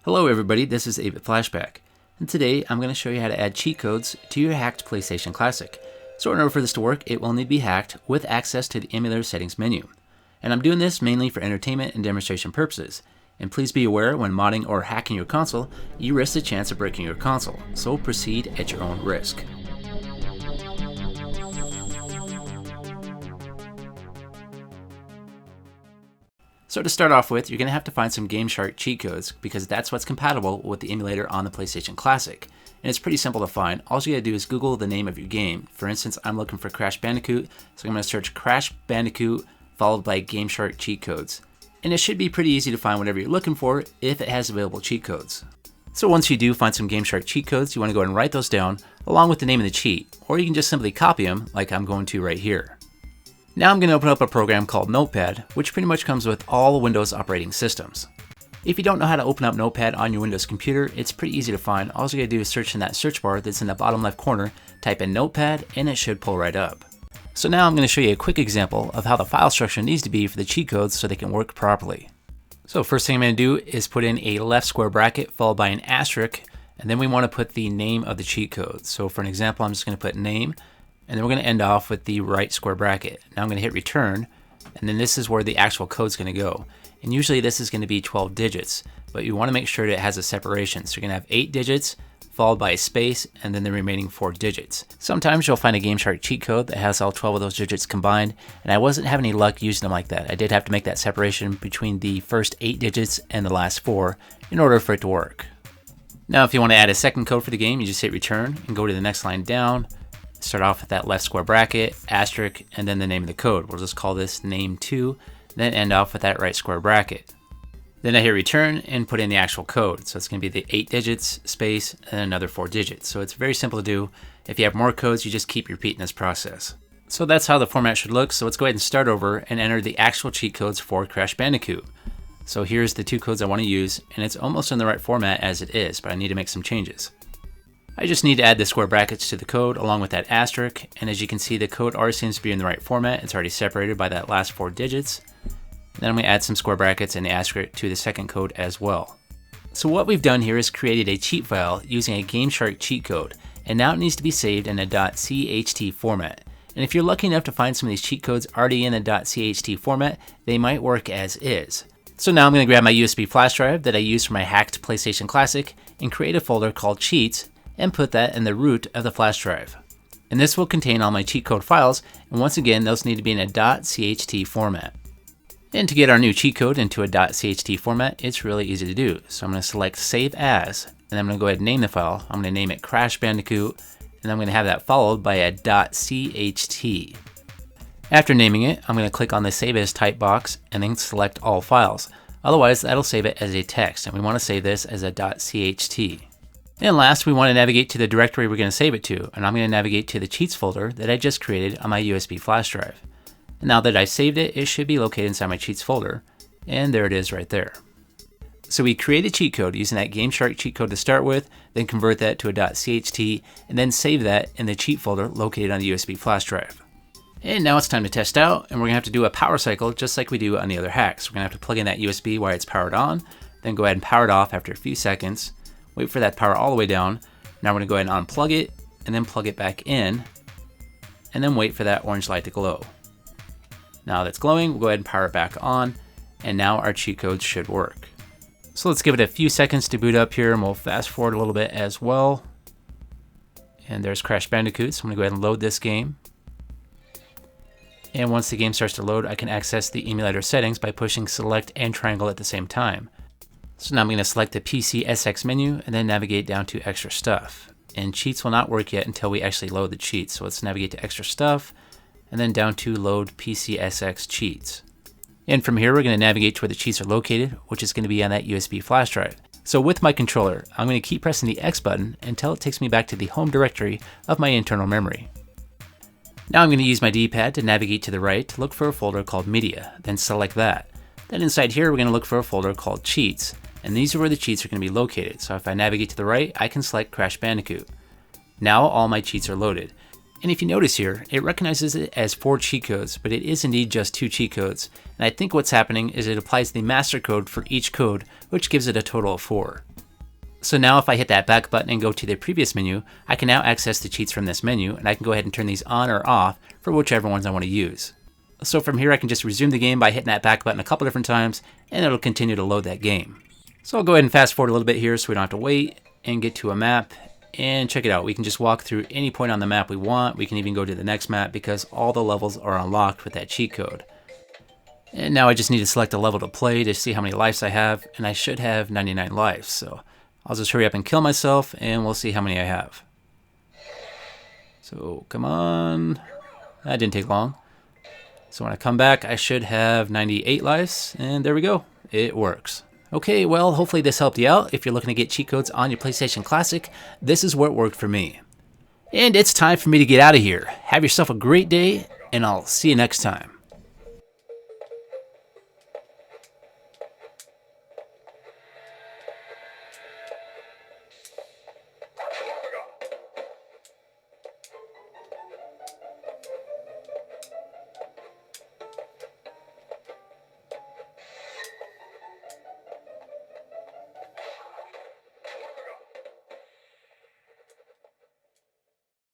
Hello everybody, this is 8-Bit Flashback, and today I'm going to show you how to add cheat codes to your hacked PlayStation Classic. So in order for this to work, it will need to be hacked with access to the emulator settings menu. And I'm doing this mainly for entertainment and demonstration purposes. And please be aware when modding or hacking your console, you risk the chance of breaking your console, so proceed at your own risk. So to start off with, you're going to have to find some GameShark cheat codes because that's what's compatible with the emulator on the PlayStation Classic. And it's pretty simple to find. All you got to do is Google the name of your game. For instance, I'm looking for Crash Bandicoot, so I'm going to search Crash Bandicoot followed by GameShark cheat codes. And it should be pretty easy to find whatever you're looking for if it has available cheat codes. So once you do find some GameShark cheat codes, you want to go ahead and write those down along with the name of the cheat, or you can just simply copy them like I'm going to right here. Now I'm going to open up a program called Notepad, which pretty much comes with all Windows operating systems. If you don't know how to open up Notepad on your Windows computer, it's pretty easy to find. All you got to do is search in that search bar that's in the bottom left corner, type in Notepad, and it should pull right up. So now I'm going to show you a quick example of how the file structure needs to be for the cheat codes so they can work properly. So first thing I'm going to do is put in a left square bracket followed by an asterisk, and then we want to put the name of the cheat code. So for an example, I'm just going to put name, and then we're going to end off with the right square bracket. Now I'm going to hit return, and then this is where the actual code is going to go. And usually this is going to be 12 digits, but you want to make sure that it has a separation. So you're going to have 8 digits, followed by a space, and then the remaining 4 digits. Sometimes you'll find a GameShark cheat code that has all 12 of those digits combined, and I wasn't having any luck using them like that. I did have to make that separation between the first 8 digits and the last 4 in order for it to work. Now if you want to add a second code for the game, you just hit return and go to the next line down. Start off with that left square bracket, asterisk, and then the name of the code. We'll just call this name2, then end off with that right square bracket. Then I hit return and put in the actual code. So it's going to be the 8 digits, space, and another 4 digits. So it's very simple to do. If you have more codes, you just keep repeating this process. So that's how the format should look. So let's go ahead and start over and enter the actual cheat codes for Crash Bandicoot. So here's the 2 codes I want to use, and it's almost in the right format as it is, but I need to make some changes. I just need to add the square brackets to the code along with that asterisk, and as you can see the code already seems to be in the right format. It's already separated by that last 4 digits. And then I'm going to add some square brackets and the asterisk to the second code as well. So what we've done here is created a cheat file using a GameShark cheat code, and now it needs to be saved in a .cht format. And if you're lucky enough to find some of these cheat codes already in a .cht format, they might work as is. So now I'm going to grab my USB flash drive that I used for my hacked PlayStation Classic and create a folder called Cheats, and put that in the root of the flash drive. And this will contain all my cheat code files, and once again those need to be in a .cht format. And to get our new cheat code into a .cht format, it's really easy to do. So I'm going to select Save As, and I'm going to go ahead and name the file. I'm going to name it Crash Bandicoot, and I'm going to have that followed by a .cht. After naming it, I'm going to click on the Save As type box and then select All Files. Otherwise that'll save it as a text, and we want to save this as a .cht. And last, we want to navigate to the directory we're going to save it to, and I'm going to navigate to the cheats folder that I just created on my USB flash drive. And now that I've saved it, it should be located inside my cheats folder, and there it is right there. So we create a cheat code using that GameShark cheat code to start with, then convert that to a .cht, and then save that in the cheat folder located on the USB flash drive. And now it's time to test out, and we're going to have to do a power cycle just like we do on the other hacks. We're going to have to plug in that USB while it's powered on, then go ahead and power it off after a few seconds. Wait for that power all the way down. Now we're going to go ahead and unplug it and then plug it back in, and then wait for that orange light to glow. Now that's glowing, we'll go ahead and power it back on, and now our cheat codes should work. So let's give it a few seconds to boot up here, and we'll fast forward a little bit as well. And there's Crash Bandicoot, so I'm going to go ahead and load this game. And once the game starts to load, I can access the emulator settings by pushing select and triangle at the same time. So now I'm going to select the PCSX menu and then navigate down to extra stuff. And cheats will not work yet until we actually load the cheats. So let's navigate to extra stuff and then down to load PCSX cheats. And from here, we're going to navigate to where the cheats are located, which is going to be on that USB flash drive. So with my controller, I'm going to keep pressing the X button until it takes me back to the home directory of my internal memory. Now I'm going to use my D-pad to navigate to the right to look for a folder called Media, then select that. Then inside here, we're going to look for a folder called Cheats. And these are where the cheats are going to be located. So if I navigate to the right, I can select Crash Bandicoot. Now all my cheats are loaded. And if you notice here, it recognizes it as 4 cheat codes, but it is indeed just 2 cheat codes. And I think what's happening is it applies the master code for each code, which gives it a total of 4. So now if I hit that back button and go to the previous menu, I can now access the cheats from this menu, and I can go ahead and turn these on or off for whichever ones I want to use. So from here I can just resume the game by hitting that back button a couple different times, and it'll continue to load that game. So I'll go ahead and fast forward a little bit here so we don't have to wait, and get to a map, and check it out. We can just walk through any point on the map we want. We can even go to the next map because all the levels are unlocked with that cheat code. And now I just need to select a level to play to see how many lives I have, and I should have 99 lives. So I'll just hurry up and kill myself, and we'll see how many I have. So come on. That didn't take long. So when I come back, I should have 98 lives, and there we go. It works. Okay, well, hopefully this helped you out. If you're looking to get cheat codes on your PlayStation Classic, this is what worked for me. And it's time for me to get out of here. Have yourself a great day, and I'll see you next time.